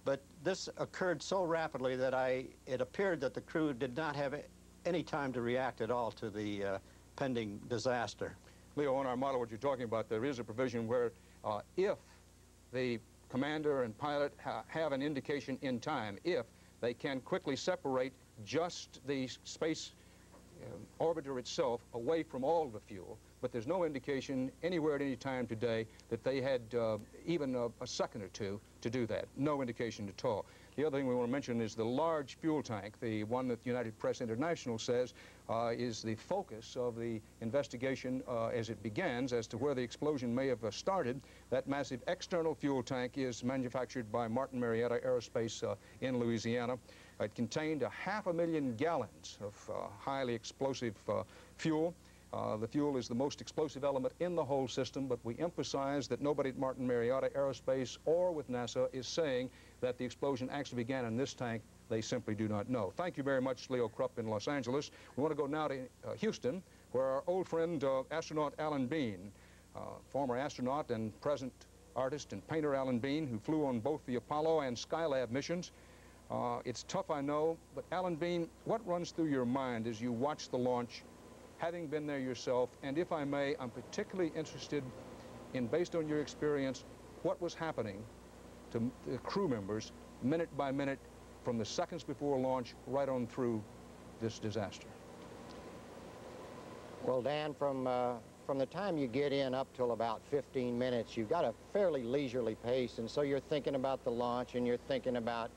But this occurred so rapidly that it appeared that the crew did not have any time to react at all to the pending disaster. Leo, on our model, what you're talking about, there is a provision where if the commander and pilot have an indication in time, if they can quickly separate just the space orbiter itself away from all the fuel, but there's no indication anywhere at any time today that they had even a second or two to do that. No indication at all. The other thing we want to mention is the large fuel tank, the one that United Press International says is the focus of the investigation as it begins as to where the explosion may have started. That massive external fuel tank is manufactured by Martin Marietta Aerospace in Louisiana. It contained 500,000 gallons of highly explosive fuel. The fuel is the most explosive element in the whole system, but we emphasize that nobody at Martin Marietta Aerospace or with NASA is saying that the explosion actually began in this tank. They simply do not know. Thank you very much, Leo Krupp in Los Angeles. We want to go now to Houston, where our old friend, astronaut Alan Bean, former astronaut and present artist and painter Alan Bean, who flew on both the Apollo and Skylab missions. It's tough, I know, but Alan Bean, what runs through your mind as you watch the launch, having been there yourself? And if I may, I'm particularly interested in, based on your experience, what was happening to the crew members minute by minute from the seconds before launch right on through this disaster. Well, Dan, from the time you get in up till about 15 minutes, you've got a fairly leisurely pace, and so you're thinking about the launch and you're thinking about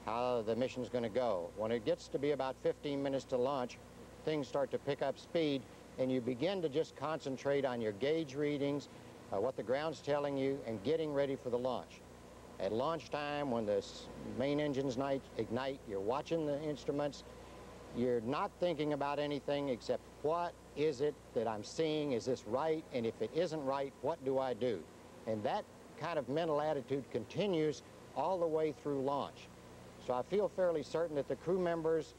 how the mission's going to go. When it gets to be about 15 minutes to launch, things start to pick up speed, and you begin to just concentrate on your gauge readings, what the ground's telling you, and getting ready for the launch. At launch time, when the main engines ignite, you're watching the instruments. You're not thinking about anything except, what is it that I'm seeing? Is this right? And if it isn't right, what do I do? And that kind of mental attitude continues all the way through launch. So I feel fairly certain that the crew members,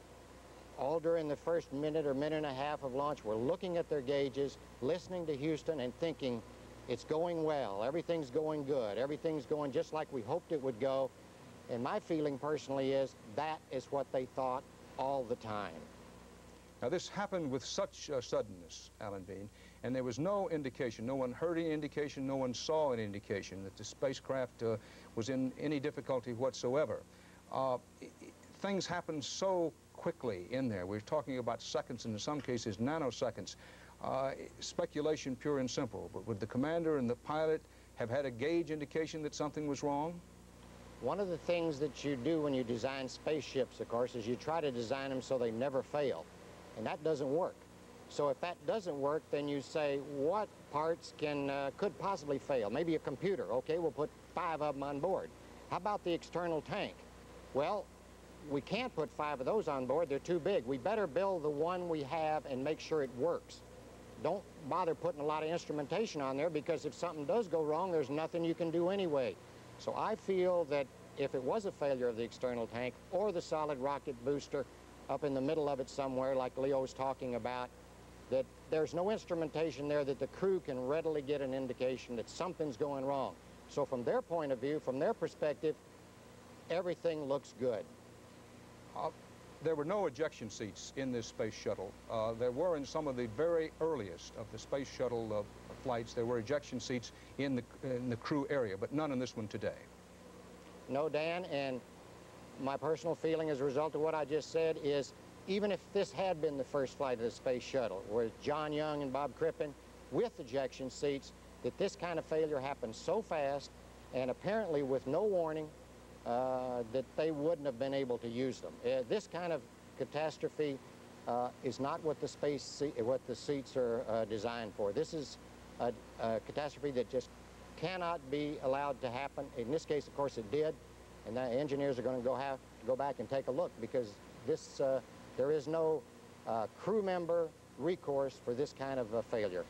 all during the first minute or minute and a half of launch, were looking at their gauges, listening to Houston, and thinking, it's going well, everything's going good, everything's going just like we hoped it would go. And my feeling personally is that is what they thought all the time. Now, this happened with such suddenness, Alan Bean, and there was no indication, no one heard any indication, no one saw any indication that the spacecraft was in any difficulty whatsoever. Things happened so quickly in there. We're talking about seconds, and in some cases nanoseconds. Speculation pure and simple, but would the commander and the pilot have had a gauge indication that something was wrong? One of the things that you do when you design spaceships, of course, is you try to design them so they never fail, and that doesn't work. So if that doesn't work, then you say, what parts could possibly fail? Maybe a computer. Okay, we'll put 5 of them on board. How about the external tank? Well, we can't put 5 of those on board. They're too big. We better build the one we have and make sure it works. Don't bother putting a lot of instrumentation on there, because if something does go wrong, there's nothing you can do anyway. So I feel that if it was a failure of the external tank or the solid rocket booster up in the middle of it somewhere, like Leo was talking about, that there's no instrumentation there that the crew can readily get an indication that something's going wrong. So from their point of view, from their perspective, everything looks good. There were no ejection seats in this space shuttle. There were in some of the very earliest of the space shuttle flights. There were ejection seats in the crew area, but none in this one today. No, Dan, and my personal feeling as a result of what I just said is, even if this had been the first flight of the space shuttle, with John Young and Bob Crippen with ejection seats, that this kind of failure happened so fast and apparently with no warning, that they wouldn't have been able to use them. This kind of catastrophe is not what the seats are designed for. This is a catastrophe that just cannot be allowed to happen. In this case, of course, it did, and the engineers are going to have to go back and take a look, because this there is no crew member recourse for this kind of failure.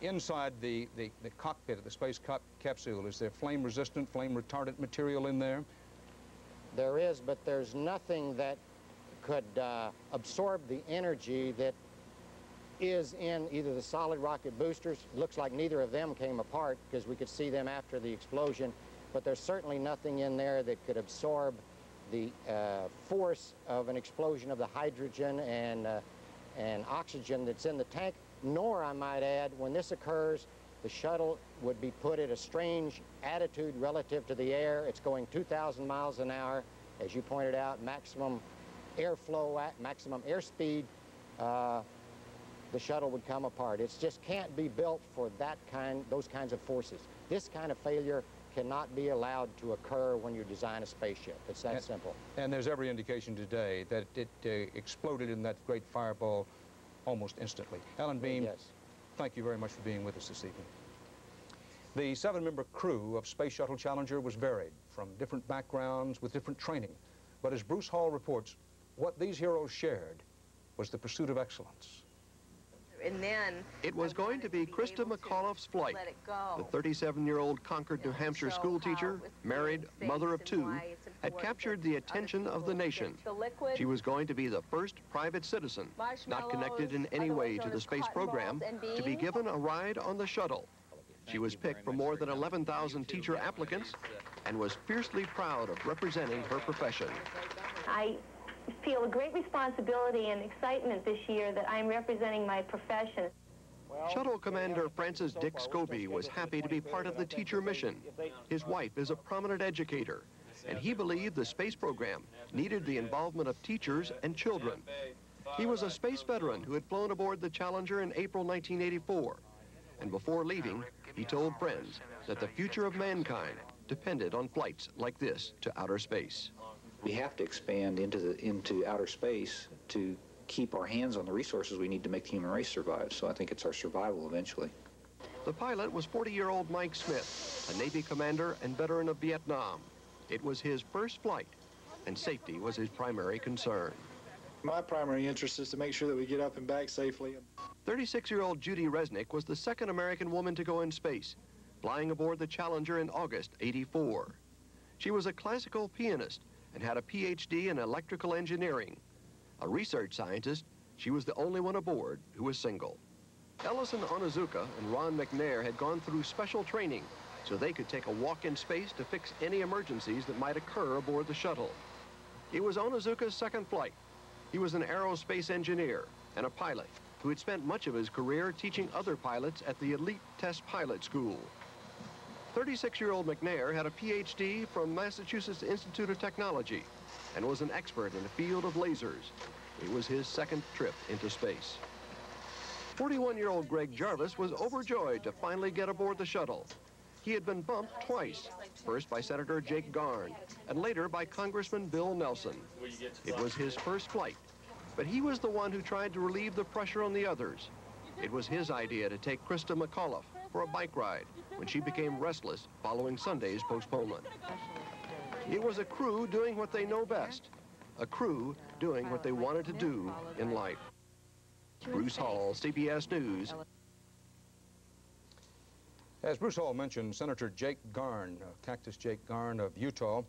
Inside the cockpit of the space capsule, is there flame-resistant, flame-retardant material in there? There is, but there's nothing that could absorb the energy that is in either the solid rocket boosters. It looks like neither of them came apart, because we could see them after the explosion. but there's certainly nothing in there that could absorb the force of an explosion of the hydrogen and oxygen that's in the tank, nor, I might add, when this occurs, the shuttle would be put at a strange attitude relative to the air. It's going 2,000 miles an hour, as you pointed out, maximum airflow, maximum airspeed. The shuttle would come apart. It just can't be built for those kinds of forces. This kind of failure cannot be allowed to occur when you design a spaceship. It's that simple. And there's every indication today that it exploded in that great fireball almost instantly. Alan Beam, yes. Thank you very much for being with us this evening. The 7-member crew of Space Shuttle Challenger was varied from different backgrounds with different training. But as Bruce Hall reports, what these heroes shared was the pursuit of excellence. And then it was going to be Krista McAuliffe's flight. The 37-year-old Concord, New Hampshire schoolteacher, married, mother of 2, had captured the attention of the nation. She was going to be the first private citizen, not connected in any way to the space program, to be given a ride on the shuttle. She was picked from more than 11,000 teacher applicants and was fiercely proud of representing her profession. I feel a great responsibility and excitement this year that I'm representing my profession. Shuttle Commander Francis Dick Scobie was happy to be part of the teacher mission. His wife is a prominent educator, and he believed the space program needed the involvement of teachers and children. He was a space veteran who had flown aboard the Challenger in April 1984, and before leaving, he told friends that the future of mankind depended on flights like this to outer space. We have to expand into outer space to keep our hands on the resources we need to make the human race survive. So I think it's our survival eventually. The pilot was 40-year-old Mike Smith, a Navy commander and veteran of Vietnam. It was his first flight, and safety was his primary concern. My primary interest is to make sure that we get up and back safely. 36-year-old Judy Resnick was the second American woman to go in space, flying aboard the Challenger in August '84. She was a classical pianist and had a PhD in electrical engineering. A research scientist, she was the only one aboard who was single. Ellison Onizuka and Ron McNair had gone through special training so they could take a walk in space to fix any emergencies that might occur aboard the shuttle. It was Onizuka's second flight. He was an aerospace engineer and a pilot who had spent much of his career teaching other pilots at the elite test pilot school. 36-year-old McNair had a PhD from Massachusetts Institute of Technology and was an expert in the field of lasers. It was his second trip into space. 41-year-old Greg Jarvis was overjoyed to finally get aboard the shuttle. He had been bumped twice, first by Senator Jake Garn and later by Congressman Bill Nelson. It was his first flight, but he was the one who tried to relieve the pressure on the others. It was his idea to take Krista McAuliffe for a bike ride when she became restless following Sunday's postponement. It was a crew doing what they know best, a crew doing what they wanted to do in life. Bruce Hall, CBS News. As Bruce Hall mentioned, Senator Jake Garn, Cactus Jake Garn of Utah,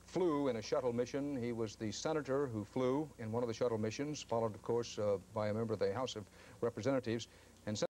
flew in a shuttle mission. He was the senator who flew in one of the shuttle missions, followed, of course, by a member of the House of Representatives. And